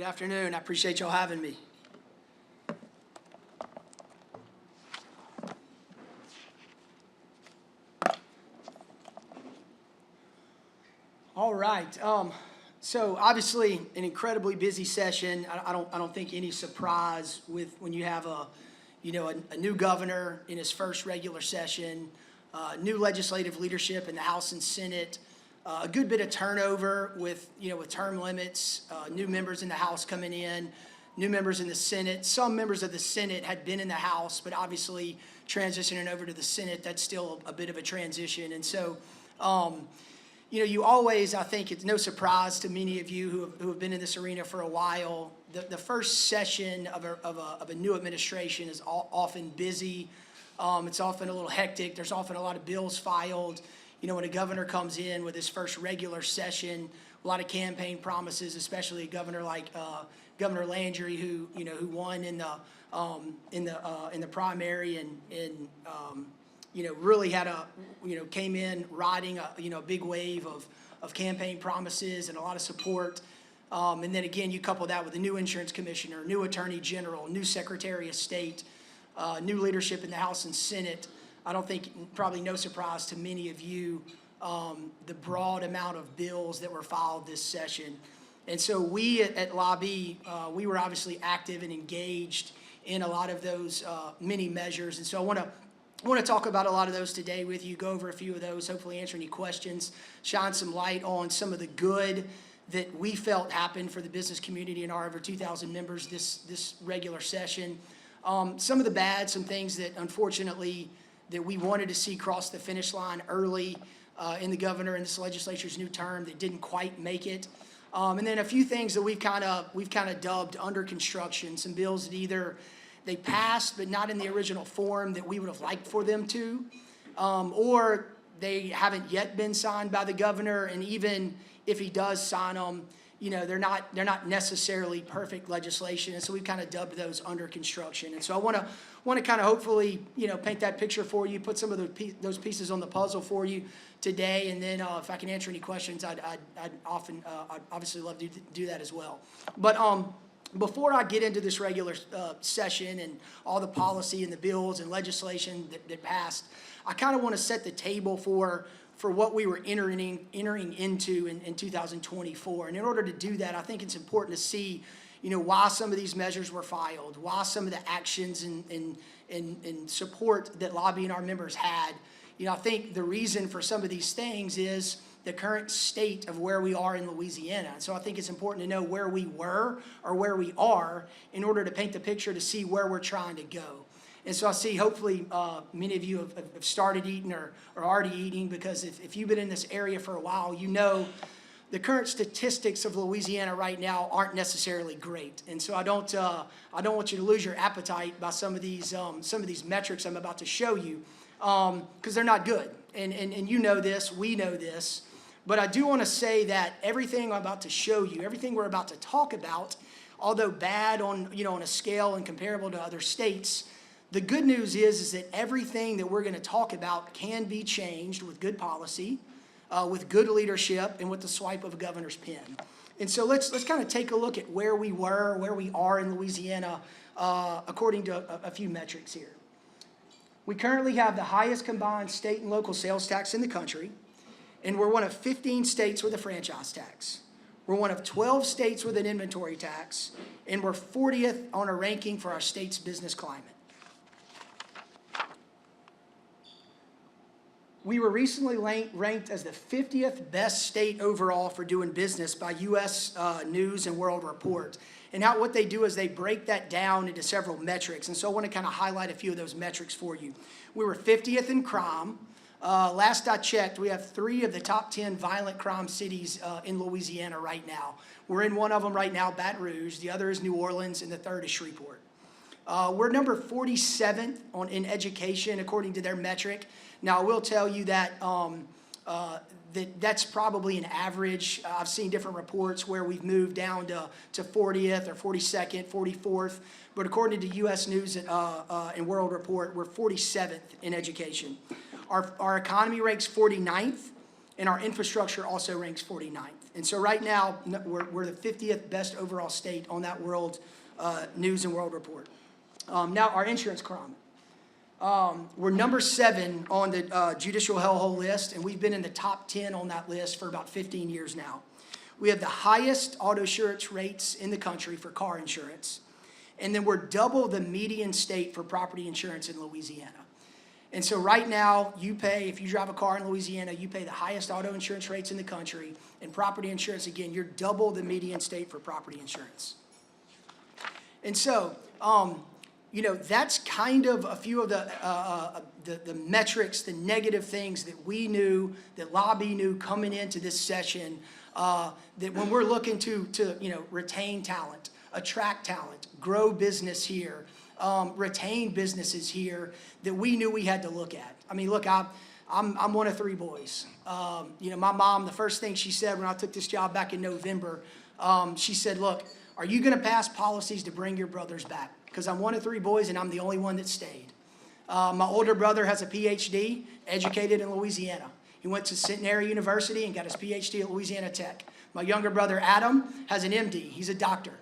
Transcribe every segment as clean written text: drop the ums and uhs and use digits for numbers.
Good afternoon. I appreciate y'all having me. All right. So obviously an incredibly busy session. I don't think any surprise with when you have a new governor in his first regular session, new legislative leadership in the House and Senate, a good bit of turnover with term limits, new members in the House coming in, new members in the Senate. Some members of the Senate had been in the House, but obviously transitioning over to the Senate, that's still a bit of a transition. And so, you always, I think it's no surprise to many of you who have been in this arena for a while, the first session of a new administration is often busy. It's often a little hectic. There's often a lot of bills filed. When a governor comes in with his first regular session, a lot of campaign promises, especially a governor like Governor Landry, who won in the primary and really had came in riding a big wave of campaign promises and a lot of support. And then again, you couple that with a new insurance commissioner, new attorney general, new secretary of state, new leadership in the House and Senate. I don't think, probably no surprise to many of you, the broad amount of bills that were filed this session. And so we at LABI, we were obviously active and engaged in a lot of those many measures. And so I want to talk about a lot of those today with you, go over a few of those, hopefully answer any questions, shine some light on some of the good that we felt happened for the business community and our over 2,000 members this regular session. Some of the bad, some things that unfortunately that we wanted to see cross the finish line early in the governor and this legislature's new term that didn't quite make it. And then a few things that we've kind of dubbed under construction, some bills that either they passed but not in the original form that we would have liked for them to, or they haven't yet been signed by the governor, and even if he does sign them, they're not necessarily perfect legislation, and so we've kind of dubbed those under construction. And so I want to kind of hopefully paint that picture for you, put some of those pieces on the puzzle for you today, and then if I can answer any questions, I'd obviously love to do that as well. But before I get into this regular session and all the policy and the bills and legislation that passed, I kind of want to set the table for what we were entering into in 2024. And in order to do that, I think it's important to see, why some of these measures were filed, why some of the actions and support that LABI and our members had. I think the reason for some of these things is the current state of where we are in Louisiana. So I think it's important to know where we were or where we are in order to paint the picture to see where we're trying to go. And so I see hopefully many of you have started eating or are already eating, because if you've been in this area for a while, the current statistics of Louisiana right now aren't necessarily great. And so I don't want you to lose your appetite by some of these metrics I'm about to show you, because they're not good. And you know this, we know this. But I do want to say that everything I'm about to show you, everything we're about to talk about, although bad on a scale and comparable to other states, the good news is that everything that we're going to talk about can be changed with good policy, with good leadership, and with the swipe of a governor's pen. And so let's kind of take a look at where we were, where we are in Louisiana, according to a few metrics here. We currently have the highest combined state and local sales tax in the country, and we're one of 15 states with a franchise tax. We're one of 12 states with an inventory tax, and we're 40th on a ranking for our state's business climate. We were recently ranked as the 50th best state overall for doing business by U.S. News and World Report. And what they do is they break that down into several metrics. And so I want to kind of highlight a few of those metrics for you. We were 50th in crime. Last I checked, we have 3 of the top 10 violent crime cities in Louisiana right now. We're in one of them right now, Baton Rouge. The other is New Orleans, and the third is Shreveport. We're number 47th in education, according to their metric. Now, I will tell you that that's probably an average. I've seen different reports where we've moved down to 40th or 42nd, 44th. But according to U.S. News and World Report, we're 47th in education. Our economy ranks 49th, and our infrastructure also ranks 49th. And so right now, we're the 50th best overall state on that world News and World Report. Now, our insurance crime. We're number 7 on the judicial hellhole list, and we've been in the top 10 on that list for about 15 years now. We have the highest auto insurance rates in the country for car insurance, and then we're double the median state for property insurance in Louisiana. And so right now, you pay, if you drive a car in Louisiana, you pay the highest auto insurance rates in the country, and property insurance, again, you're double the median state for property insurance. And so, you know, that's kind of a few of the metrics, the negative things that we knew, that LABI knew coming into this session, that when we're looking to you know, retain talent, attract talent, grow business here, retain businesses here, that we knew we had to look at. I mean, look, I'm one of 3 boys. You know, my mom, the first thing she said when I took this job back in November, she said, look, are you going to pass policies to bring your brothers back? Because I'm one of 3 boys and I'm the only one that stayed. My older brother has a PhD, educated in Louisiana. He went to Centenary University and got his PhD at Louisiana Tech. My younger brother, Adam, has an MD. He's a doctor.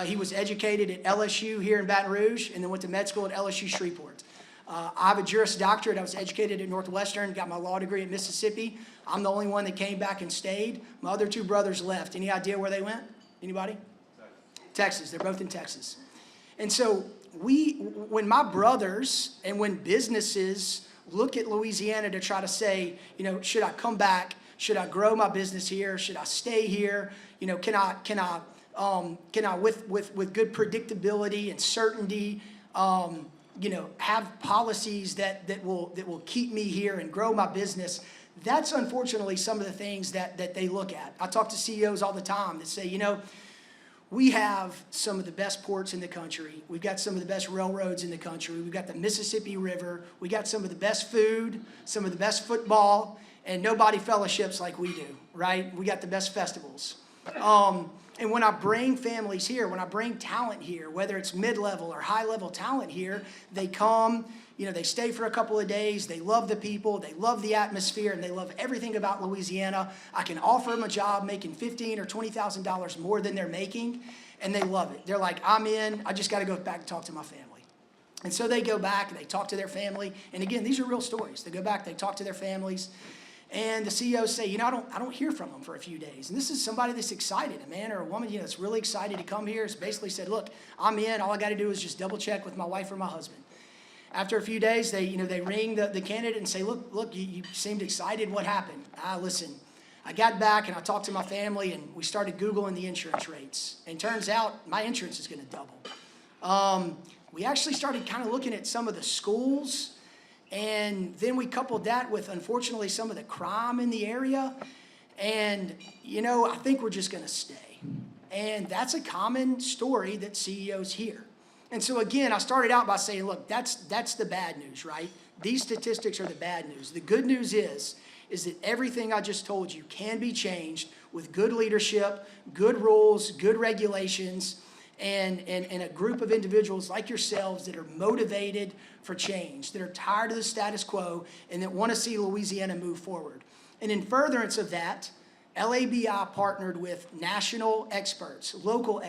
He was educated at LSU here in Baton Rouge and then went to med school at LSU Shreveport. I have a Juris Doctorate. I was educated at Northwestern, got my law degree at Mississippi. I'm the only one that came back and stayed. My other 2 brothers left. Any idea where they went? Anybody? Texas. They're both in Texas. And so when my brothers and when businesses look at Louisiana to try to say, you know, should I come back? Should I grow my business here? Should I stay here? You know, can I with good predictability and certainty, you know, have policies that will keep me here and grow my business? That's unfortunately some of the things that they look at. I talk to CEOs all the time that say, you know, we have some of the best ports in the country. We've got some of the best railroads in the country. We've got the Mississippi River. We got some of the best food, some of the best football, and nobody fellowships like we do, right? We got the best festivals. And when I bring families here, when I bring talent here, whether it's mid-level or high-level talent here, they come, you know, they stay for a couple of days, they love the people, they love the atmosphere, and they love everything about Louisiana. I can offer them a job making $15,000 or $20,000 more than they're making, and they love it. They're like, I'm in, I just got to go back and talk to my family. And so they go back and they talk to their family. And again, these are real stories. They go back, they talk to their families. And the CEOs say, you know, I don't hear from them for a few days. And this is somebody that's excited, a man or a woman, you know, that's really excited to come here. It's basically said, look, I'm in. All I got to do is just double check with my wife or my husband. After a few days, they ring the candidate and say, look, you seemed excited. What happened? Listen, I got back and I talked to my family and we started Googling the insurance rates. And turns out my insurance is going to double. We actually started kind of looking at some of the schools. And then we coupled that with, unfortunately, some of the crime in the area. And, you know, I think we're just going to stay. And that's a common story that CEOs hear. And so, again, I started out by saying, look, that's the bad news, right? These statistics are the bad news. The good news is that everything I just told you can be changed with good leadership, good rules, good regulations, and a group of individuals like yourselves that are motivated for change, that are tired of the status quo, and that want to see Louisiana move forward. And in furtherance of that, LABI partnered with national experts, local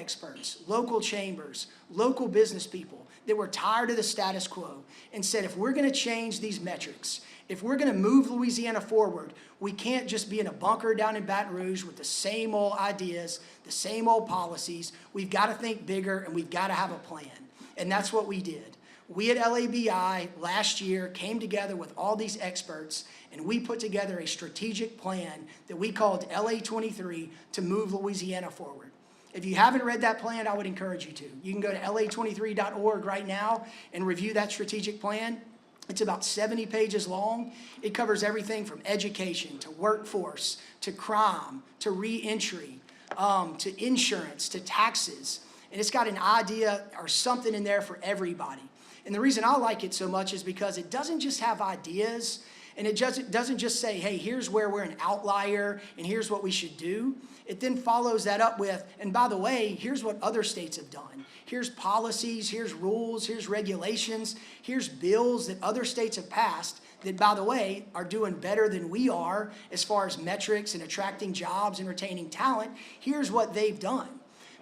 chambers, local business people that were tired of the status quo and said, if we're going to change these metrics, if we're going to move Louisiana forward, we can't just be in a bunker down in Baton Rouge with the same old ideas, the same old policies. We've got to think bigger and we've got to have a plan. And that's what we did. We at LABI last year came together with all these experts and we put together a strategic plan that we called LA23 to move Louisiana forward. If you haven't read that plan, I would encourage you to. You can go to la23.org right now and review that strategic plan. It's about 70 pages long. It covers everything from education to workforce to crime to re-entry to insurance to taxes. And it's got an idea or something in there for everybody. And the reason I like it so much is because it doesn't just have ideas And it doesn't just say, hey, here's where we're an outlier and here's what we should do. It then follows that up with, and by the way, here's what other states have done. Here's policies, here's rules, here's regulations, here's bills that other states have passed that, by the way, are doing better than we are as far as metrics and attracting jobs and retaining talent. Here's what they've done.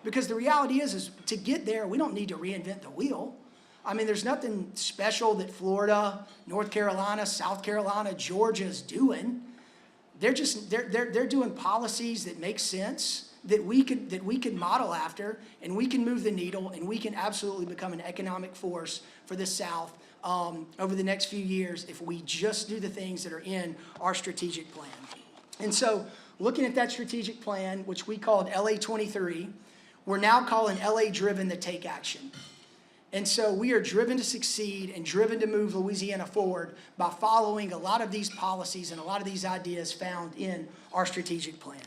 Because the reality is to get there, we don't need to reinvent the wheel. I mean, there's nothing special that Florida, North Carolina, South Carolina, Georgia is doing. They're doing policies that make sense, that we could model after, and we can move the needle, and we can absolutely become an economic force for the South over the next few years if we just do the things that are in our strategic plan. And so, looking at that strategic plan, which we called LA 23, we're now calling LA Driven to Take Action. And so we are driven to succeed and driven to move Louisiana forward by following a lot of these policies and a lot of these ideas found in our strategic plan.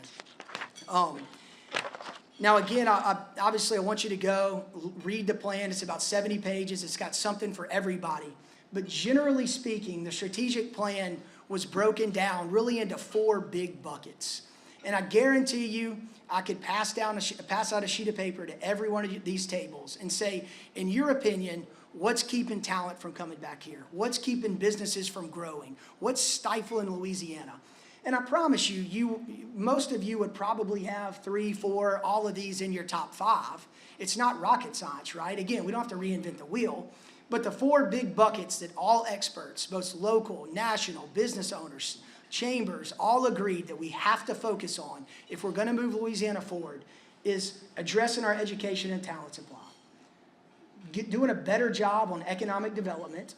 Now, again, obviously I want you to go read the plan. It's about 70 pages. It's got something for everybody. But generally speaking, the strategic plan was broken down really into 4 big buckets. And I guarantee you, I could pass out a sheet of paper to every one of these tables and say, in your opinion, what's keeping talent from coming back here? What's keeping businesses from growing? What's stifling Louisiana? And I promise you, most of you would probably have 3, 4, all of these in your top 5. It's not rocket science, right? Again, we don't have to reinvent the wheel. But the 4 big buckets that all experts, both local, national, business owners, chambers, all agreed that we have to focus on if we're going to move Louisiana forward is addressing our education and talent supply, doing a better job on economic development,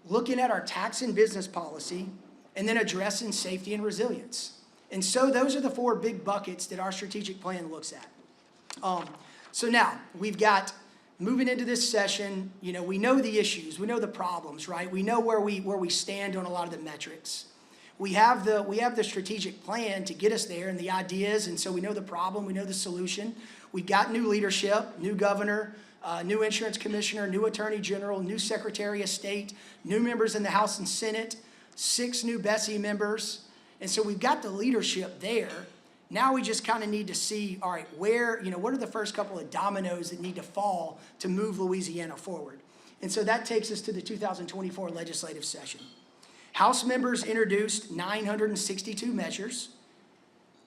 looking at our tax and business policy, and then addressing safety and resilience. And so those are the 4 big buckets that our strategic plan looks at. So now we've got, moving into this session, we know the issues, we know the problems, right? We know where we stand on a lot of the metrics. We have the strategic plan to get us there and the ideas, and so we know the problem, we know the solution. We've got new leadership, new governor, new insurance commissioner, new attorney general, new secretary of state, new members in the House and Senate, 6 new BESI members. And so we've got the leadership there. Now we just kind of need to see, all right, what are the first couple of dominoes that need to fall to move Louisiana forward? And so that takes us to the 2024 legislative session. House members introduced 962 measures.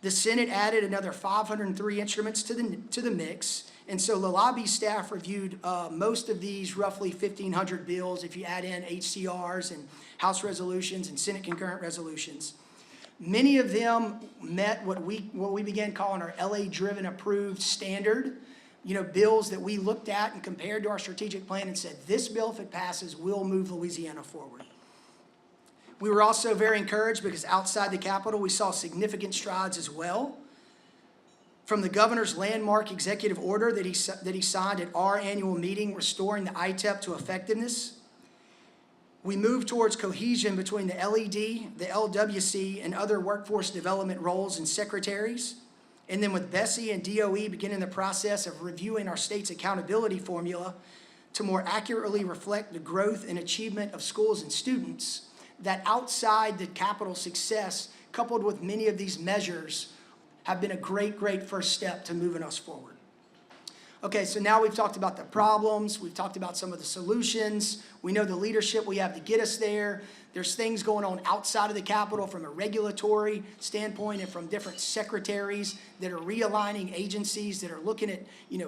The Senate added another 503 instruments to the mix. And so the LABI staff reviewed most of these roughly 1,500 bills if you add in HCRs and House resolutions and Senate concurrent resolutions. Many of them met what we began calling our LA-driven approved standard, bills that we looked at and compared to our strategic plan and said, this bill, if it passes, will move Louisiana forward. We were also very encouraged because outside the Capitol, we saw significant strides as well. From the governor's landmark executive order that he signed at our annual meeting, restoring the ITEP to effectiveness, we moved towards cohesion between the LED, the LWC, and other workforce development roles and secretaries. And then with BESI and DOE beginning the process of reviewing our state's accountability formula to more accurately reflect the growth and achievement of schools and students, that outside the Capitol success, coupled with many of these measures, have been a great, great first step to moving us forward. Okay, so now we've talked about the problems, we've talked about some of the solutions, we know the leadership we have to get us there. There's things going on outside of the Capitol from a regulatory standpoint and from different secretaries that are realigning agencies that are looking at,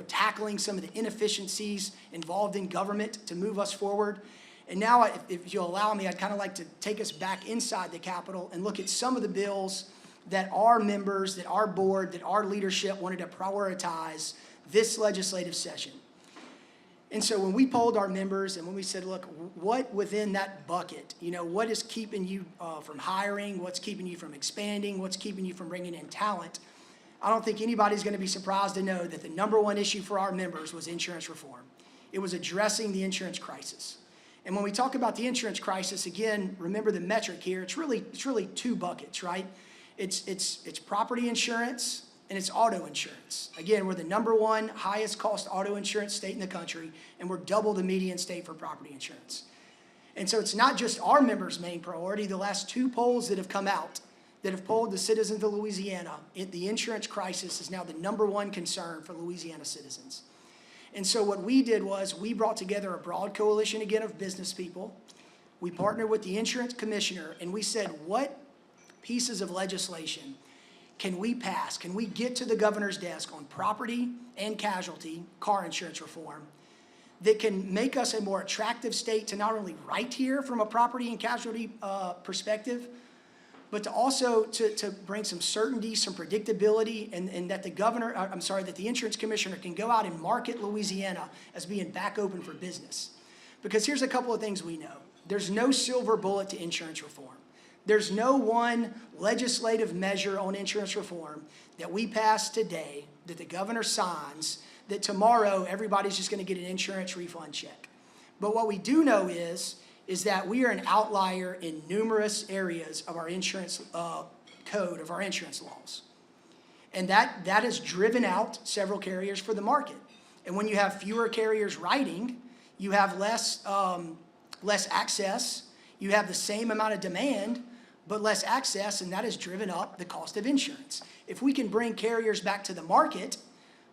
tackling some of the inefficiencies involved in government to move us forward. And now, if you'll allow me, I'd kind of like to take us back inside the Capitol and look at some of the bills that our members, that our board, that our leadership wanted to prioritize this legislative session. And so when we polled our members and when we said, look, what within that bucket, what is keeping you from hiring, what's keeping you from expanding, what's keeping you from bringing in talent, I don't think anybody's going to be surprised to know that the number 1 issue for our members was insurance reform. It was addressing the insurance crisis. And when we talk about the insurance crisis, again, remember the metric here, it's really 2 buckets, right? It's property insurance and it's auto insurance. Again, we're the number 1 highest cost auto insurance state in the country, and we're double the median state for property insurance. And so it's not just our members' main priority. The last two polls that have come out that have polled the citizens of Louisiana, the insurance crisis is now the #1 concern for Louisiana citizens. And so what we did was we brought together a broad coalition again of business people. We partnered with the insurance commissioner and we said, what pieces of legislation can we pass? Can we get to the governor's desk on property and casualty car insurance reform that can make us a more attractive state to not only write here from a property and casualty perspective, but to also to bring some certainty, some predictability, and that the governor, that the insurance commissioner can go out and market Louisiana as being back open for business. Because here's a couple of things we know. There's no silver bullet to insurance reform. There's no one legislative measure on insurance reform that we pass today that the governor signs that tomorrow everybody's just going to get an insurance refund check. But what we do know is that we are an outlier in numerous areas of our insurance code, of our insurance laws. And that has driven out several carriers for the market. And when you have fewer carriers writing, you have less access, you have the same amount of demand, but less access, and that has driven up the cost of insurance. If we can bring carriers back to the market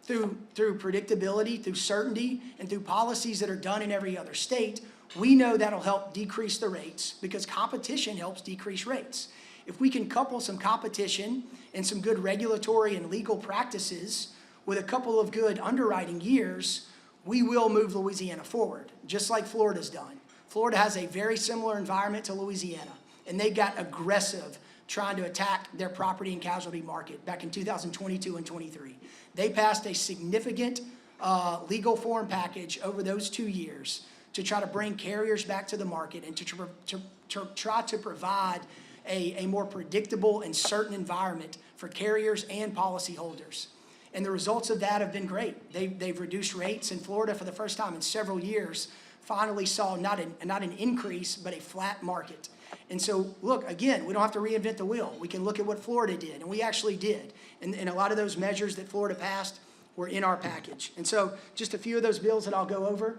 through predictability, through certainty, and through policies that are done in every other state, we know that'll help decrease the rates because competition helps decrease rates. If we can couple some competition and some good regulatory and legal practices with a couple of good underwriting years, we will move Louisiana forward, just like Florida's done. Florida has a very similar environment to Louisiana, and they got aggressive trying to attack their property and casualty market back in 2022 and 23. They passed a significant legal form package over those 2 years to try to bring carriers back to the market and to try to provide a more predictable and certain environment for carriers and policyholders. And the results of that have been great. They've reduced rates in Florida for the first time in several years, finally saw not an increase, but a flat market. And so, look, again, we don't have to reinvent the wheel. We can look at what Florida did, and we actually did. And a lot of those measures that Florida passed were in our package. And so just a few of those bills that I'll go over.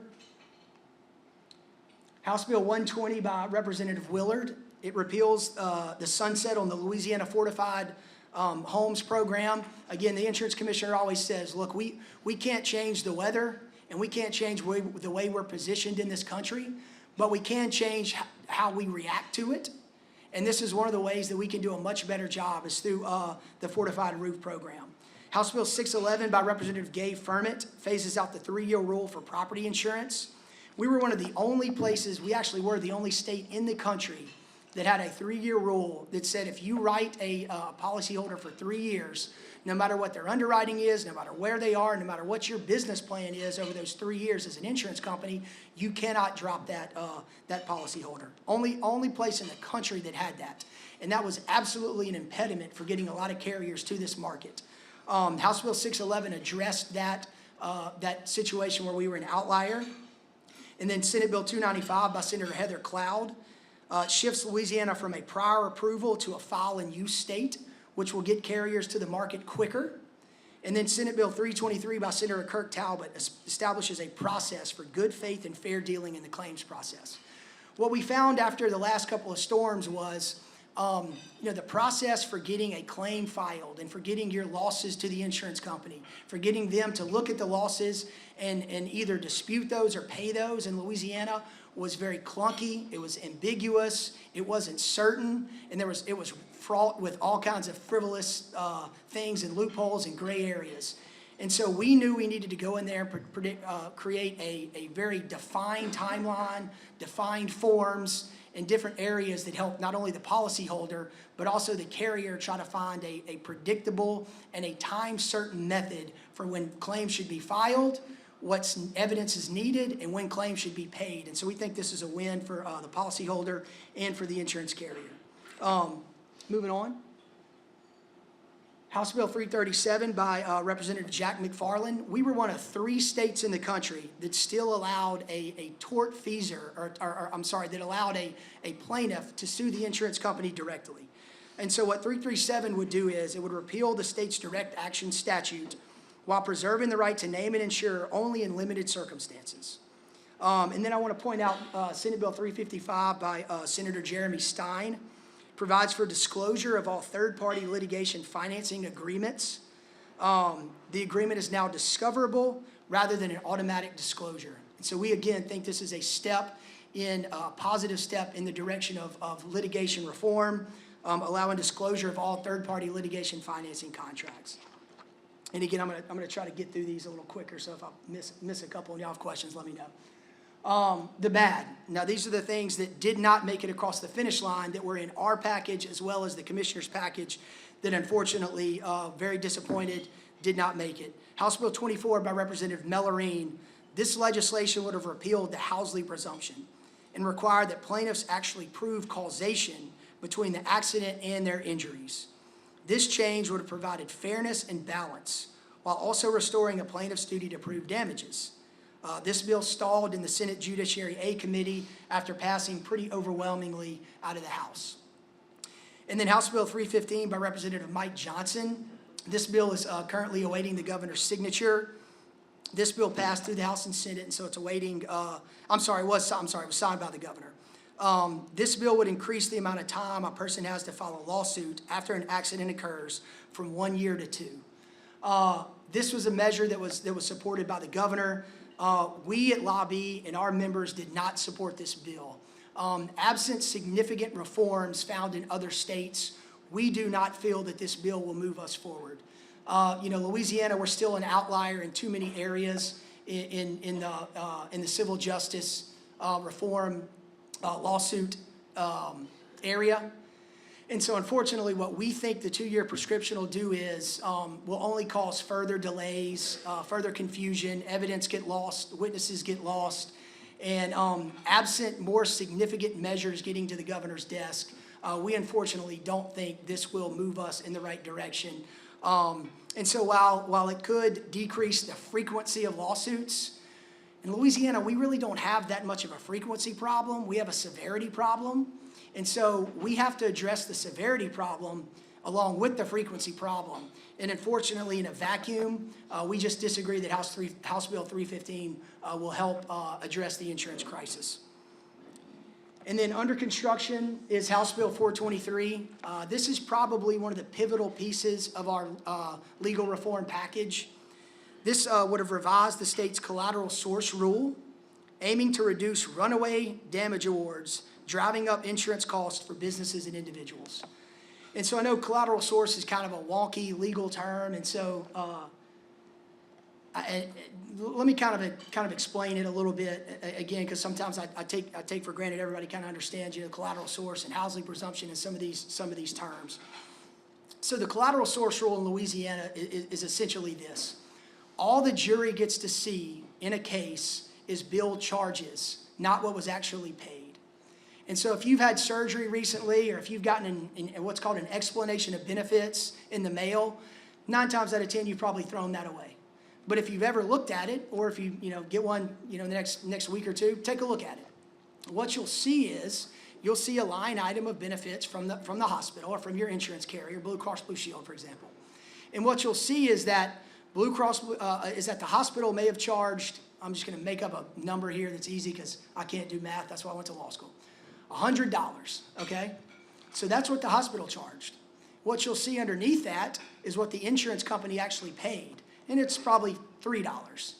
House Bill 120 by Representative Willard. It repeals the sunset on the Louisiana Fortified Homes program. Again, the insurance commissioner always says, look, we can't change the weather and we can't change the way we're positioned in this country, but we can change how we react to it. And this is one of the ways that we can do a much better job is through the Fortified Roof program. House Bill 611 by Representative Gabe Ferment phases out the 3-year rule for property insurance. We were one of the only places, we actually were the only state in the country that had a 3-year rule that said if you write a policyholder for 3 years, no matter what their underwriting is, no matter where they are, no matter what your business plan is over those 3 years as an insurance company, you cannot drop that policyholder. Only place in the country that had that. And that was absolutely an impediment for getting a lot of carriers to this market. House Bill 611 addressed that situation where we were an outlier. And then Senate Bill 295 by Senator Heather Cloud shifts Louisiana from a prior approval to a file and use state, which will get carriers to the market quicker. And then Senate Bill 323 by Senator Kirk Talbot establishes a process for good faith and fair dealing in the claims process. What we found after the last couple of storms was the process for getting a claim filed and for getting your losses to the insurance company, for getting them to look at the losses and either dispute those or pay those in Louisiana was very clunky. It was ambiguous. It wasn't certain. And it was fraught with all kinds of frivolous things and loopholes and gray areas. And so we knew we needed to go in there and create a very defined timeline, defined forms, in different areas that help not only the policyholder, but also the carrier try to find a predictable and a time-certain method for when claims should be filed, what evidence is needed, and when claims should be paid. And so we think this is a win for the policyholder and for the insurance carrier. Moving on. House Bill 337 by Representative Jack McFarland. We were one of 3 states in the country that still allowed a tortfeasor, that allowed a plaintiff to sue the insurance company directly. And so what 337 would do is it would repeal the state's direct action statute while preserving the right to name an insurer only in limited circumstances. And then I want to point out Senate Bill 355 by Senator Jeremy Stein provides for disclosure of all third-party litigation financing agreements. The agreement is now discoverable rather than an automatic disclosure. And so we, again, think this is a positive step in the direction of litigation reform, allowing disclosure of all third-party litigation financing contracts. And again, I'm gonna try to get through these a little quicker, so if I miss a couple and y'all have questions, let me know. The bad. Now, these are the things that did not make it across the finish line that were in our package as well as the commissioner's package that unfortunately, very disappointed, did not make it. House Bill 24 by Representative Mellarine. This legislation would have repealed the Housley presumption and required that plaintiffs actually prove causation between the accident and their injuries. This change would have provided fairness and balance while also restoring a plaintiff's duty to prove damages. This bill stalled in the Senate Judiciary A Committee after passing pretty overwhelmingly out of the House. And then House Bill 315 by Representative Mike Johnson. This bill is currently awaiting the governor's signature. This bill passed through the House and Senate, and so it's awaiting, it was signed by the governor. This bill would increase the amount of time a person has to file a lawsuit after an accident occurs from 1 year to 2. This was a measure that was supported by the governor. We at LABI and our members did not support this bill. Absent significant reforms found in other states, we do not feel that this bill will move us forward. Louisiana, we're still an outlier in too many areas in the civil justice reform lawsuit area. And so unfortunately, what we think the 2-year prescription will do is will only cause further delays, further confusion, evidence get lost, witnesses get lost, and absent more significant measures getting to the governor's desk, we unfortunately don't think this will move us in the right direction. And so while it could decrease the frequency of lawsuits, in Louisiana, we really don't have that much of a frequency problem. We have a severity problem. And so we have to address the severity problem along with the frequency problem. And unfortunately, in a vacuum, we just disagree that House Bill 315 will help address the insurance crisis. And then under construction is House Bill 423. This is probably one of the pivotal pieces of our legal reform package. This would have revised the state's collateral source rule, aiming to reduce runaway damage awards, driving up insurance costs for businesses and individuals. And so I know collateral source is kind of a wonky legal term, and so let me kind of explain it a little bit again, because sometimes I take for granted everybody kind of understands, collateral source and Housley presumption and some of these terms. So the collateral source rule in Louisiana is essentially this: all the jury gets to see in a case is billed charges, not what was actually paid. And so if you've had surgery recently, or if you've gotten what's called an explanation of benefits in the mail, 9 times out of 10 you've probably thrown that away. But if you've ever looked at it, or if you get one the next week or two, take a look at it. What you'll see is you'll see a line item of benefits from the hospital or from your insurance carrier, Blue Cross Blue Shield, for example. And what you'll see is that the hospital may have charged, I'm just going to make up a number here that's easy because I can't do math, that's why I went to law school, $100, okay? So that's what the hospital charged. What you'll see underneath that is what the insurance company actually paid, and it's probably $3.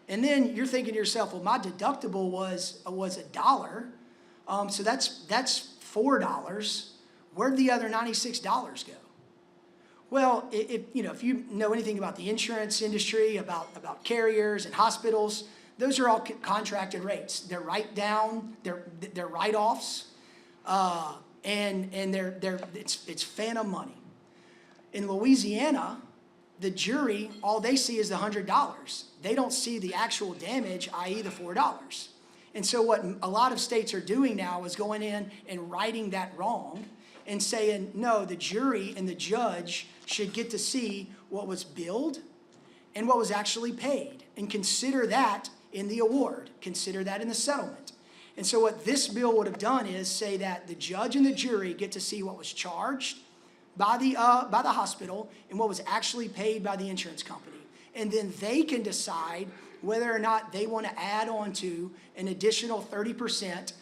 And then you're thinking to yourself, well, my deductible was $1, so that's $4. Where'd the other $96 go? Well, if you know anything about the insurance industry, about carriers and hospitals, those are all contracted rates. They're they're write-offs, and it's phantom money. In Louisiana, the jury, all they see is the $100. They don't see the actual damage, i.e. the $4. And so what a lot of states are doing now is going in and righting that wrong and saying, no, the jury and the judge should get to see what was billed and what was actually paid, and consider that in the award, consider that in the settlement. And so what this bill would have done is say that the judge and the jury get to see what was charged by the hospital and what was actually paid by the insurance company. And then they can decide whether or not they want to add on to an additional 30%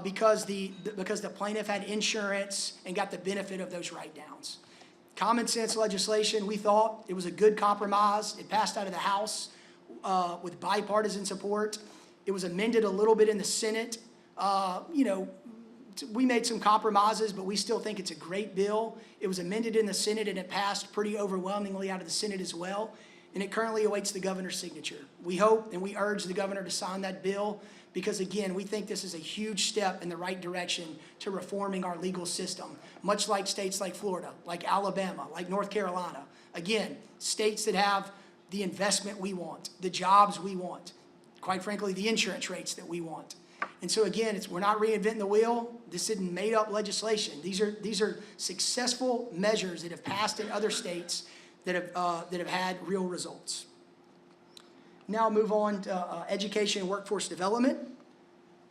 because the plaintiff had insurance and got the benefit of those write-downs. Common sense legislation, we thought it was a good compromise. It passed out of the House with bipartisan support. It was amended a little bit in the Senate. We made some compromises, but we still think it's a great bill. It was amended in the Senate, and it passed pretty overwhelmingly out of the Senate as well, and it currently awaits the governor's signature. We hope and we urge the governor to sign that bill because, again, we think this is a huge step in the right direction to reforming our legal system, much like states like Florida, like Alabama, like North Carolina. Again, states that have the investment we want, the jobs we want, quite frankly, the insurance rates that we want. And so again, we're not reinventing the wheel. This isn't made up legislation. These are successful measures that have passed in other states that have had real results. Now I'll move on to education and workforce development.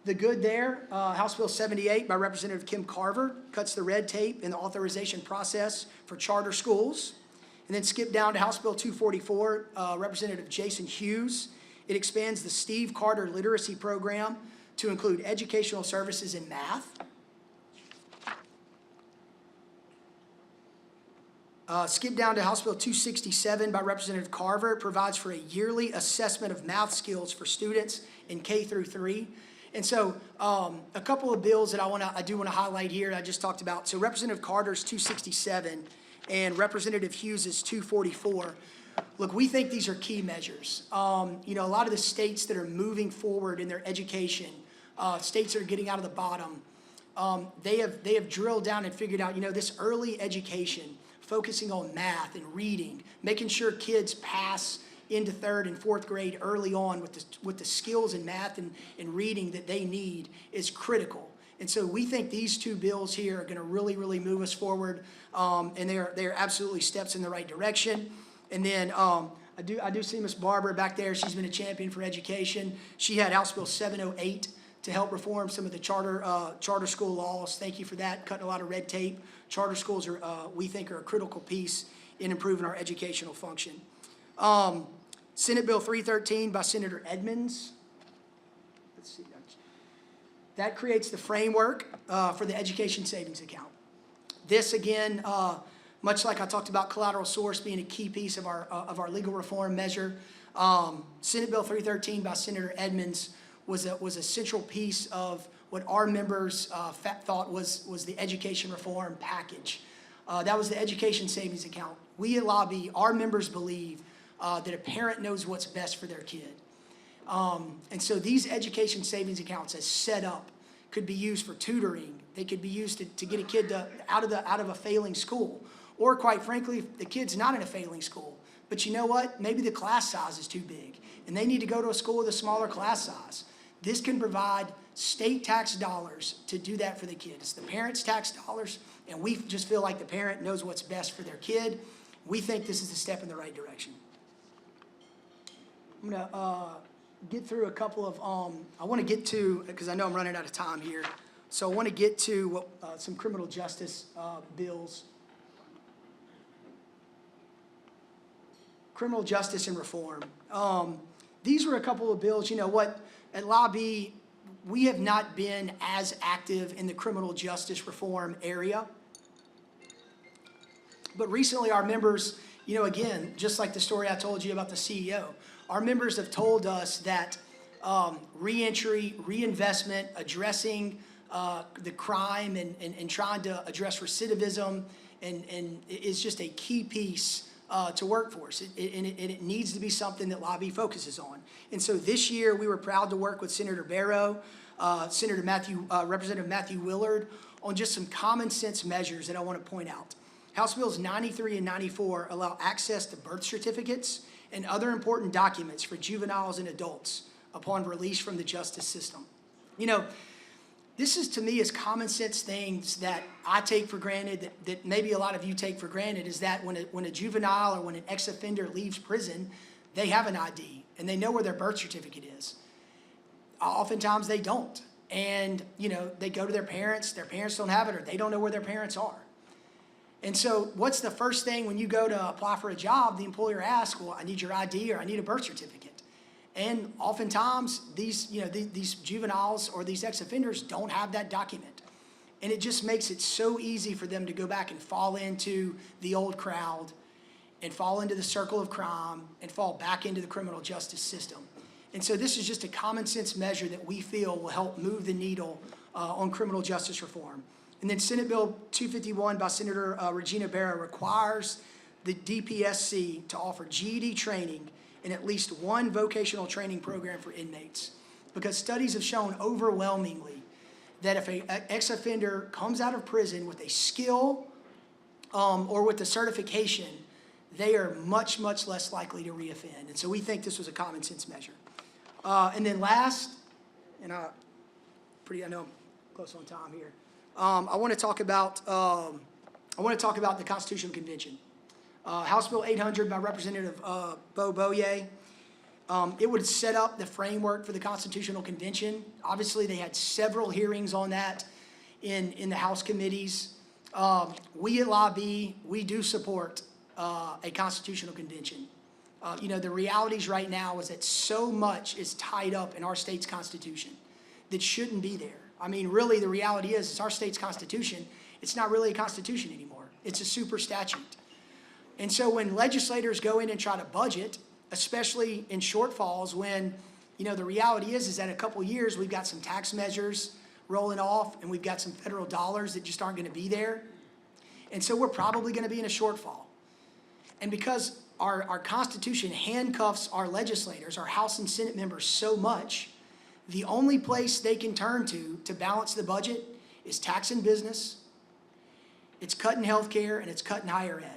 The good there, House Bill 78 by Representative Kim Carver cuts the red tape in the authorization process for charter schools. And then skip down to House Bill 244, Representative Jason Hughes. It expands the Steve Carter Literacy Program to include educational services in math. Skip down to House Bill 267 by Representative Carver. It provides for a yearly assessment of math skills for students in K through 3. And so a couple of bills that I do want to highlight here I just talked about. So Representative Carter's 267 and Representative Hughes's 244. Look, we think these are key measures. A lot of the states that are moving forward in their education, states that are getting out of the bottom, they have drilled down and figured out, this early education, focusing on math and reading, making sure kids pass into 3rd and 4th grade early on with the skills in math and reading that they need is critical. And so we think these two bills here are going to really, really move us forward, and they are absolutely steps in the right direction. And then I do see Ms. Barber back there. She's been a champion for education. She had House Bill 708 to help reform some of the charter school laws. Thank you for that, cutting a lot of red tape. Charter schools are, we think, are a critical piece in improving our educational function. Senate Bill 313 by Senator Edmonds. Let's see. That creates the framework for the education savings account. This, again, much like I talked about collateral source being a key piece of our legal reform measure, Senate Bill 313 by Senator Edmonds was a central piece of what our members thought was the education reform package. That was the education savings account. We at LABI, our members believe that a parent knows what's best for their kid. And so these education savings accounts as set up could be used for tutoring. They could be used to get a kid out of a failing school. Or quite frankly, if the kid's not in a failing school, but you know what? Maybe the class size is too big and they need to go to a school with a smaller class size. This can provide state tax dollars to do that for the kid. It's the parents' tax dollars, and we just feel like the parent knows what's best for their kid. We think this is a step in the right direction. I'm going to get through a couple of, I want to get to, because I know I'm running out of time here, so I want to get to some criminal justice bills. Criminal justice and reform. These were a couple of bills. You know what? At LABI, we have not been as active in the criminal justice reform area. But recently our members, again, just like the story I told you about the CEO, our members have told us that reentry, reinvestment, addressing the crime and trying to address recidivism and is just a key piece to workforce, and it needs to be something that LABI focuses on. And so this year we were proud to work with Senator Barrow, Representative Matthew Willard on just some common sense measures that I want to point out. House Bills 93 and 94 allow access to birth certificates and other important documents for juveniles and adults upon release from the justice system. This is, to me, is common sense things that I take for granted, that maybe a lot of you take for granted, is that when a juvenile or when an ex-offender leaves prison, they have an ID and they know where their birth certificate is. Oftentimes they don't. And, they go to their parents don't have it, or they don't know where their parents are. And so what's the first thing when you go to apply for a job, the employer asks, well, I need your ID or I need a birth certificate. And oftentimes, these juveniles or these ex-offenders don't have that document. And it just makes it so easy for them to go back and fall into the old crowd and fall into the circle of crime and fall back into the criminal justice system. And so this is just a common sense measure that we feel will help move the needle on criminal justice reform. And then Senate Bill 251 by Senator Regina Barra requires the DPSC to offer GED training in at least one vocational training program for inmates. Because studies have shown overwhelmingly that if an ex-offender comes out of prison with a skill or with a certification, they are much, much less likely to reoffend. And so we think this was a common sense measure. And then last, and I know I'm close on time here. I want to talk about the Constitutional Convention. House Bill 800 by Representative Bo Boye. It would set up the framework for the Constitutional Convention. Obviously, they had several hearings on that in the House committees. We at LABI, we do support a Constitutional Convention. The realities right now is that so much is tied up in our state's Constitution that shouldn't be there. I mean, really, the reality is it's our state's Constitution. It's not really a Constitution anymore. It's a super statute. And so when legislators go in and try to budget, especially in shortfalls, when, the reality is that in a couple years we've got some tax measures rolling off and we've got some federal dollars that just aren't going to be there. And so we're probably going to be in a shortfall. And because our Constitution handcuffs our legislators, our House and Senate members so much, the only place they can turn to balance the budget is taxing business, it's cutting health care, and it's cutting higher ed.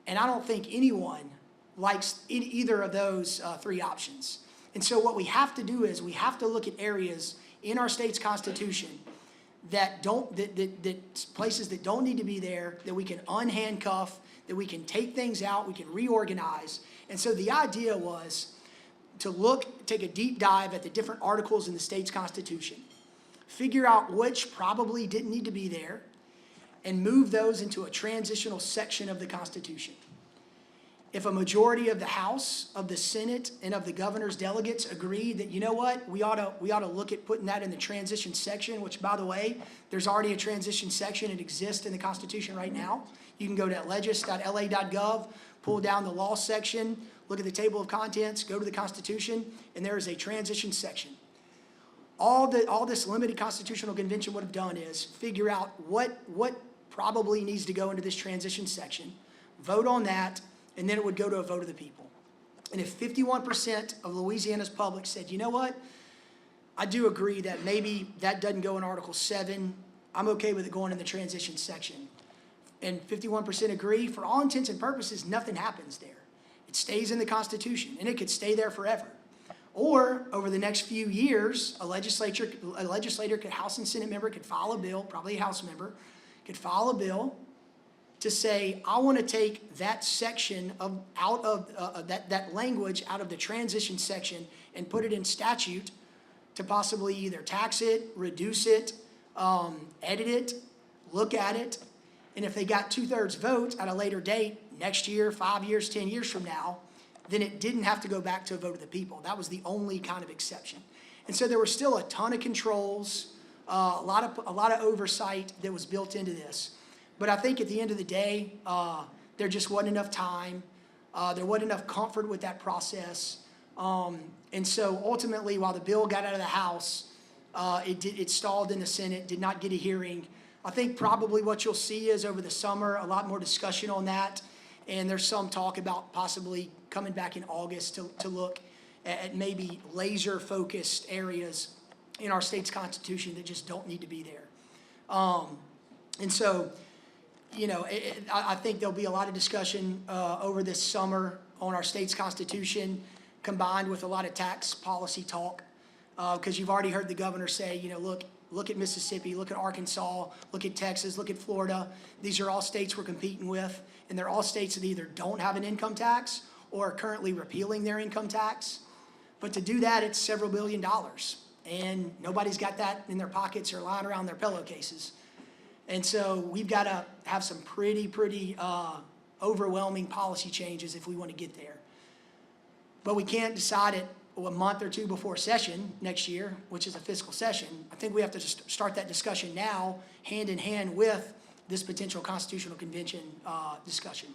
And I don't think anyone likes either of those three options. And so what we have to do is we have to look at areas in our state's Constitution that places that don't need to be there, that we can unhandcuff, that we can take things out, we can reorganize. And so the idea was to take a deep dive at the different articles in the state's Constitution, figure out which probably didn't need to be there, and move those into a transitional section of the Constitution. If a majority of the House, of the Senate, and of the governor's delegates agree that, we ought to look at putting that in the transition section, which, by the way, there's already a transition section. It exists in the Constitution right now. You can go to legis.la.gov, pull down the law section, look at the table of contents, go to the Constitution, and there is a transition section. All this limited Constitutional Convention would have done is figure out what probably needs to go into this transition section, vote on that, and then it would go to a vote of the people. And if 51% of Louisiana's public said, I do agree that maybe that doesn't go in Article 7, I'm okay with it going in the transition section. And 51% agree, for all intents and purposes, nothing happens there. It stays in the Constitution, and it could stay there forever. Or over the next few years, a legislator, House and Senate member could file a bill, probably a House member, could file a bill to say, I want to take that section that language out of the transition section and put it in statute to possibly either tax it, reduce it, edit it, look at it. And if they got 2/3 votes at a later date, next year, 5 years, 10 years from now, then it didn't have to go back to a vote of the people. That was the only kind of exception. And so there were still a ton of controls, a lot of oversight that was built into this. But I think at the end of the day, there just wasn't enough time. There wasn't enough comfort with that process. And so ultimately, while the bill got out of the House, it stalled in the Senate, did not get a hearing. I think probably what you'll see is over the summer, a lot more discussion on that. And there's some talk about possibly coming back in August to look at maybe laser-focused areas in our state's Constitution that just don't need to be there. And so, I think there'll be a lot of discussion over this summer on our state's Constitution, combined with a lot of tax policy talk, because you've already heard the governor say, look at Mississippi, look at Arkansas, look at Texas, look at Florida. These are all states we're competing with, and they're all states that either don't have an income tax or are currently repealing their income tax. But to do that, it's several $1 billion, and nobody's got that in their pockets or lying around their pillowcases. And so we've got to have some pretty overwhelming policy changes if we want to get there. But we can't decide it a month or two before session next year, which is a fiscal session. I think we have to just start that discussion now, hand in hand with this potential constitutional convention discussion.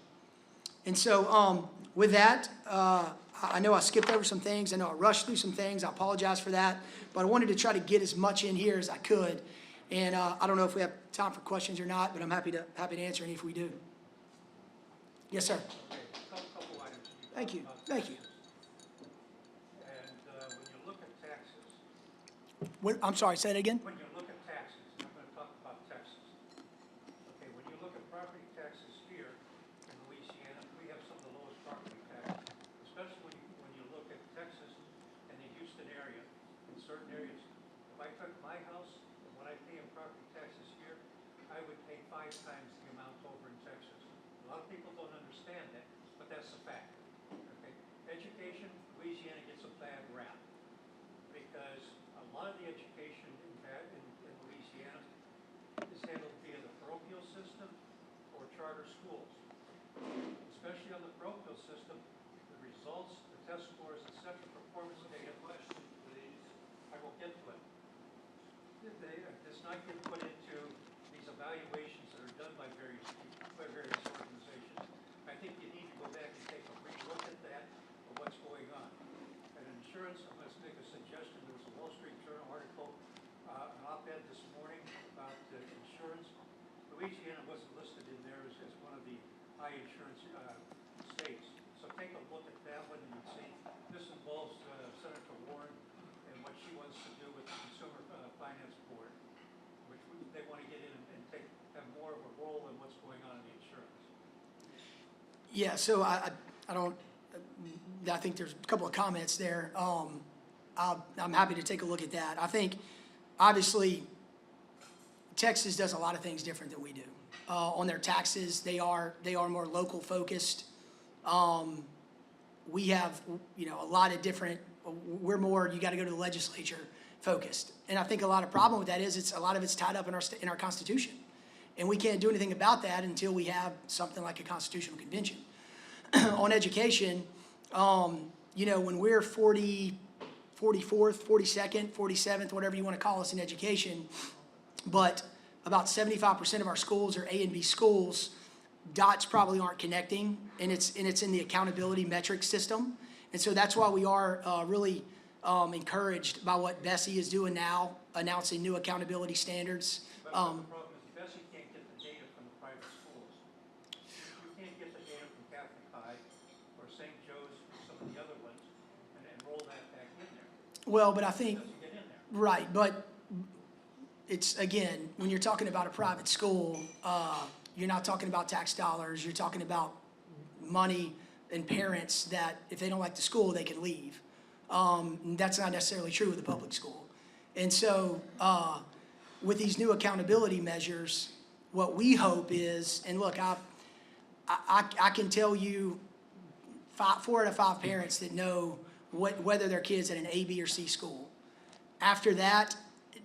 And so with that, I know I skipped over some things. I know I rushed through some things. I apologize for that. But I wanted to try to get as much in here as I could. And I don't know if we have time for questions or not, but I'm happy to answer any if we do. Yes, sir. Okay, couple items. Thank you. Thank you. And when you look at taxes, I'm sorry, say that again? when you look at taxes, I'm going to talk about Texas. Okay, when you look at property taxes here in Louisiana, we have some of the lowest property taxes, especially when you look at Texas and the Houston area. In certain areas, if I took my house and what I pay in property taxes here, I would pay 5 times the amount over in Texas. A lot of people don't understand that, but that's the fact. Okay? Education, Louisiana gets a bad rap because a lot of the education in Louisiana is handled via the parochial system or charter schools. Especially on the parochial system, the results, the test scores, etc., performance data. Question, please. I will get to it. Does not get put into these evaluations that are done by various organizations. I think you need to go back and take a re-look at that of what's going on. And insurance, I'm going to make a suggestion. There was a Wall Street Journal article, an op-ed this morning about insurance. Louisiana wasn't listed in there as one of the high insurance states. So take a look at that one and see. This involves Senator Warren and what she wants to do with the Consumer Finance Board, which they want to get in and have more of a role in what's going on in the insurance. Yeah, so I think there's a couple of comments there. I'm happy to take a look at that. I think, obviously, Texas does a lot of things different than we do. On their taxes, they are more local focused. We have, a lot of different, we're more, you got to go to the legislature focused. And I think a lot of problem with that is a lot of it's tied up in our Constitution. And we can't do anything about that until we have something like a constitutional convention. On education, when we're 44th, 42nd, 47th, whatever you want to call us in education, but about 75% of our schools are A and B schools, dots probably aren't connecting, and it's in the accountability metric system. And so that's why we are really encouraged by what Bessie is doing now, announcing new accountability standards. But the problem is Bessie can't get the data from the private schools. You can't get the data from Catholic High or St. Joe's or some of the other ones and roll that back in there. Well, but I think, It doesn't get in there. right, but it's, again, when you're talking about a private school, you're not talking about tax dollars, you're talking about money and parents that if they don't like the school, they can leave. That's not necessarily true with the public school. And so with these new accountability measures, what we hope is, and look, I can tell you 4 out of 5 parents that know whether their kid's at an A, B, or C school. After that,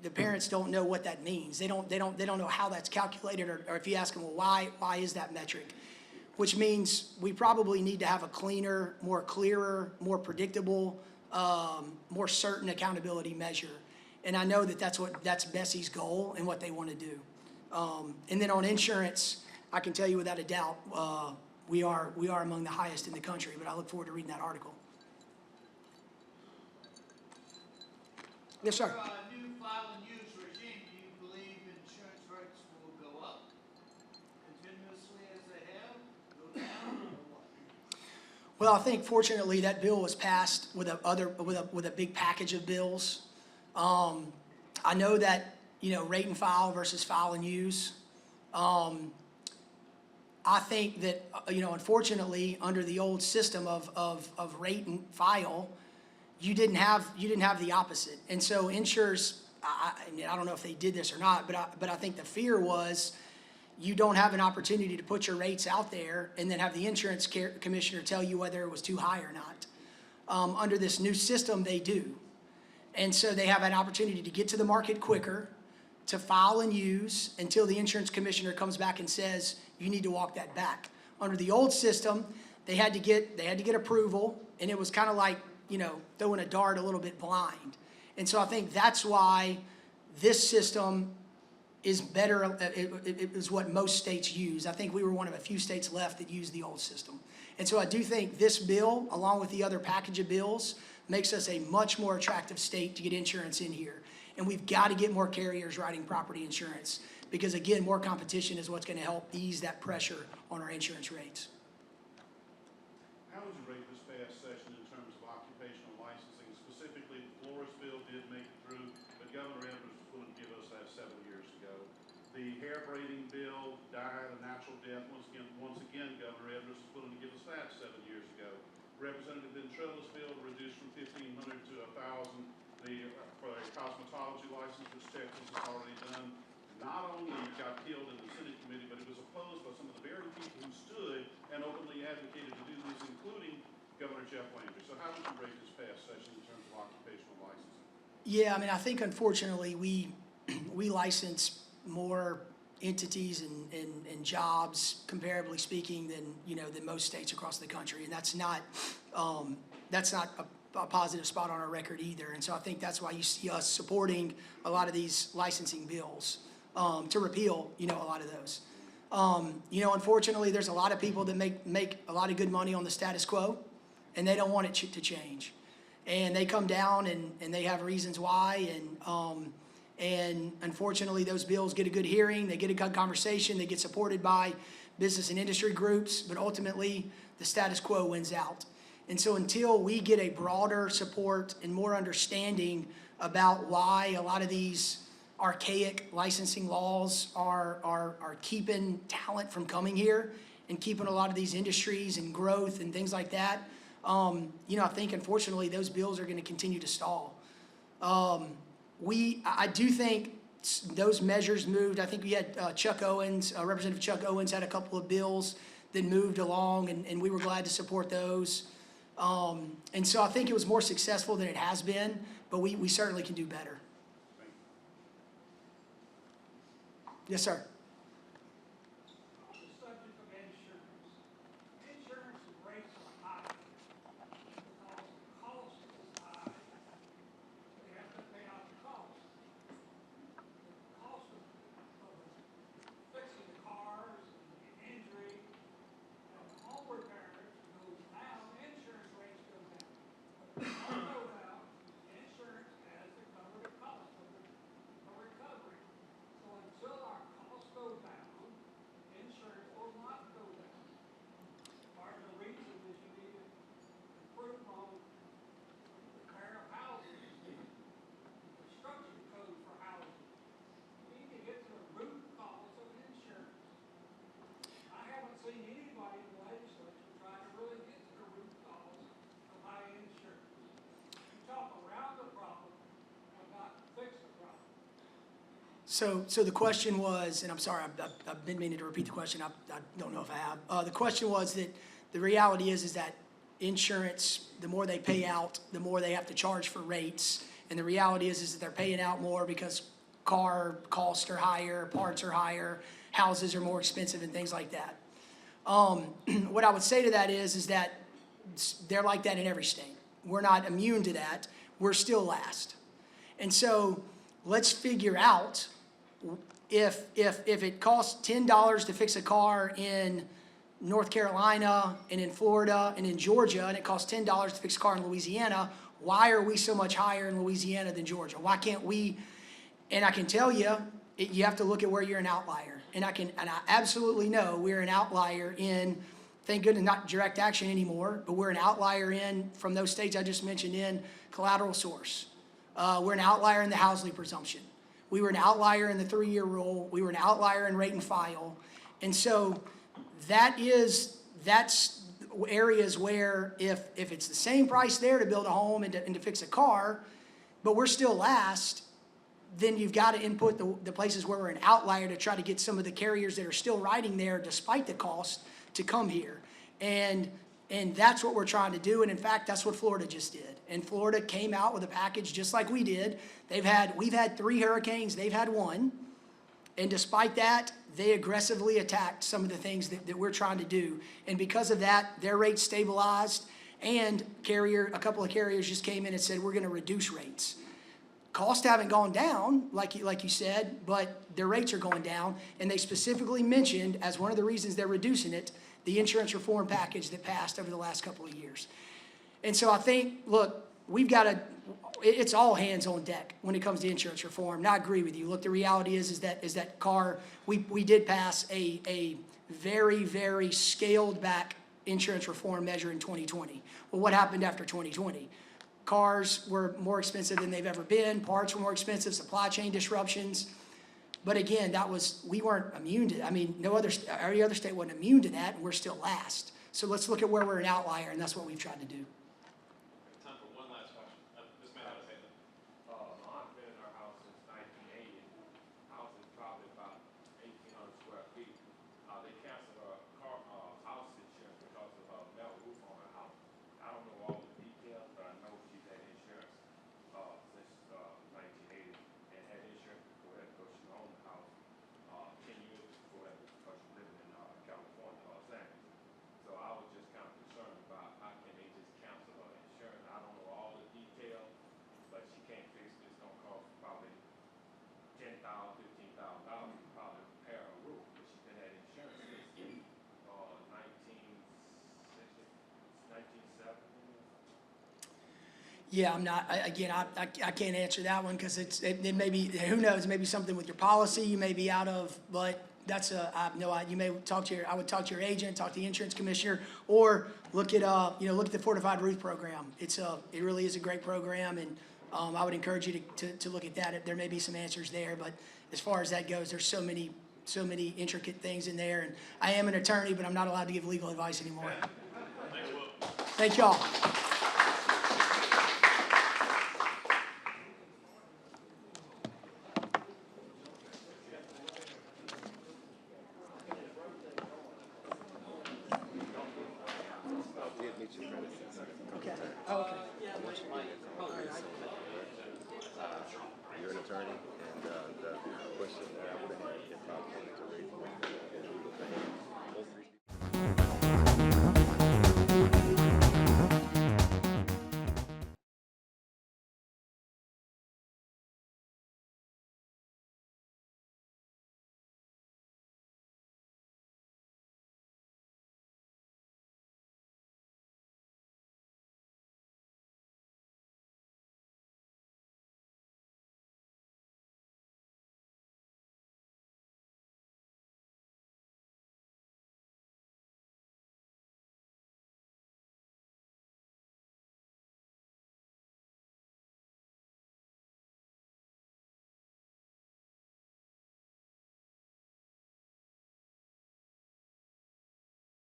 the parents don't know what that means. They don't know how that's calculated, or if you ask them, well, why is that metric? Which means we probably need to have a cleaner, more clearer, more predictable, more certain accountability measure. And I know that's Bessie's goal and what they want to do. And then on insurance, I can tell you without a doubt, we are among the highest in the country, but I look forward to reading that article. Yes, sir. Under a new file and use regime, do you believe insurance rates will go up continuously as they have, go down, or what? Well, I think fortunately that bill was passed with a big package of bills. I know that, rate and file versus file and use. I think that, unfortunately, under the old system of rate and file, you didn't have the opposite. And so insurers, I don't know if they did this or not, but I think the fear was you don't have an opportunity to put your rates out there and then have the insurance commissioner tell you whether it was too high or not. Under this new system, they do. And so they have an opportunity to get to the market quicker, to file and use until the insurance commissioner comes back and says, you need to walk that back. Under the old system, they had to get approval, and it was kind of like throwing a dart a little bit blind. And so I think that's why this system is better, it is what most states use. I think we were one of a few states left that used the old system. And so I do think this bill, along with the other package of bills, makes us a much more attractive state to get insurance in here. And we've got to get more carriers writing property insurance because, again, more competition is what's going to help ease that pressure on our insurance rates. How would you rate this past session in terms of occupational licensing? Specifically, the Flores bill did make it through, but Governor Evers was willing to give us that 7 years ago. The hair braiding bill died a natural death. Once again, Governor Evers was willing to give us that 7 years ago. Representative Ventrela's bill reduced from 1,500 to 1,000 for a cosmetology license, which Texas has already done. Not only got killed in the Senate committee, but it was opposed by some of the very people who stood and openly advocated to do this, including Governor Jeff Landry. So how would you rate this past session in terms of occupational licensing? Yeah, I mean, I think unfortunately we license more entities and jobs, comparably speaking, than most states across the country, and that's not a positive spot on our record either. And so I think that's why you see us supporting a lot of these licensing bills to repeal, a lot of those. Unfortunately, there's a lot of people that make a lot of good money on the status quo, and they don't want it to change. And they come down and they have reasons why, and unfortunately, those bills get a good hearing, they get a good conversation, they get supported by business and industry groups, but ultimately, the status quo wins out. And so until we get a broader support and more understanding about why a lot of these archaic licensing laws are keeping talent from coming here and keeping a lot of these industries and growth and things like that, I think unfortunately those bills are going to continue to stall. I do think those measures moved. I think we had Representative Chuck Owens had a couple of bills that moved along, and we were glad to support those. And so I think it was more successful than it has been, but we certainly can do better. Yes, sir. On the subject of insurance, insurance rates are high because the cost is high. We have to pay out the cost. The cost of fixing the cars and the injury and home repairs goes down, insurance rates go down. But if they don't go down, insurance has to cover the cost of the recovery. So until our costs go down, insurance will not go down. Part of the reason is you need to improve on repair of houses, the construction code for houses. You need to get to the root cause of insurance. I haven't seen anybody in the legislature try to really get to the root cause of high insurance. You talk around the problem, but not fix the problem. So the question was, and I'm sorry, I've been meaning to repeat the question. I don't know if I have. The question was that the reality is that insurance, the more they pay out, the more they have to charge for rates. And the reality is that they're paying out more because car costs are higher, parts are higher, houses are more expensive, and things like that. What I would say to that is that they're like that in every state. We're not immune to that. We're still last. And so let's figure out if it costs $10 to fix a car in North Carolina and in Florida and in Georgia, and it costs $10 to fix a car in Louisiana, why are we so much higher in Louisiana than Georgia? Why can't we? And I can tell you, you have to look at where you're an outlier. And I absolutely know we're an outlier in, thank goodness, not direct action anymore, but we're an outlier in, from those states I just mentioned, in collateral source. We're an outlier in the Housley presumption. We were an outlier in the 3-year rule. We were an outlier in rate and file. And so that's areas where if it's the same price there to build a home and to fix a car, but we're still last, then you've got to input the places where we're an outlier to try to get some of the carriers that are still riding there despite the cost to come here. And that's what we're trying to do. And in fact, that's what Florida just did. And Florida came out with a package just like we did. We've had 3 hurricanes, they've had 1. And despite that, they aggressively attacked some of the things that we're trying to do. And because of that, their rates stabilized. And a couple of carriers just came in and said, we're gonna reduce rates. Costs haven't gone down, like you said, but their rates are going down, and they specifically mentioned, as one of the reasons they're reducing it, the insurance reform package that passed over the last couple of years. And so I think, look, it's all hands on deck when it comes to insurance reform, and I agree with you. Look, the reality is that we did pass a very, very scaled back insurance reform measure in 2020. Well, what happened after 2020? Cars were more expensive than they've ever been, parts were more expensive, supply chain disruptions. But again, we weren't immune to, every other state wasn't immune to that, and we're still last. So let's look at where we're an outlier, and that's what we've tried to do. Time for one last question. This man has a hand up. My aunt been in her house since 1980. House is probably about 1,800 square feet. They canceled her house insurance because of her metal roof on her house. I don't know all the details, but I know she's had insurance since 1980 and had insurance before that because she owned the house 10 years before that because she lived in California, Los Angeles. So I was just kind of concerned about how can they just cancel her insurance. I don't know all the details, but she can't fix it. It's gonna cost probably $10,000, $15,000 to probably repair a roof. But she's been had insurance since 1970. Yeah, I can't answer that one because it may be, who knows, maybe something with your policy you may be out of, but you may I would talk to your agent, talk to the insurance commissioner, or look at the Fortified Roof Program. It really is a great program, and I would encourage you to look at that. There may be some answers there, but as far as that goes, there's so many intricate things in there, and I am an attorney, but I'm not allowed to give legal advice anymore. Thanks, Will. Thank y'all. Okay. Oh, okay. You're an attorney, and the question that I would have if I wanted to raise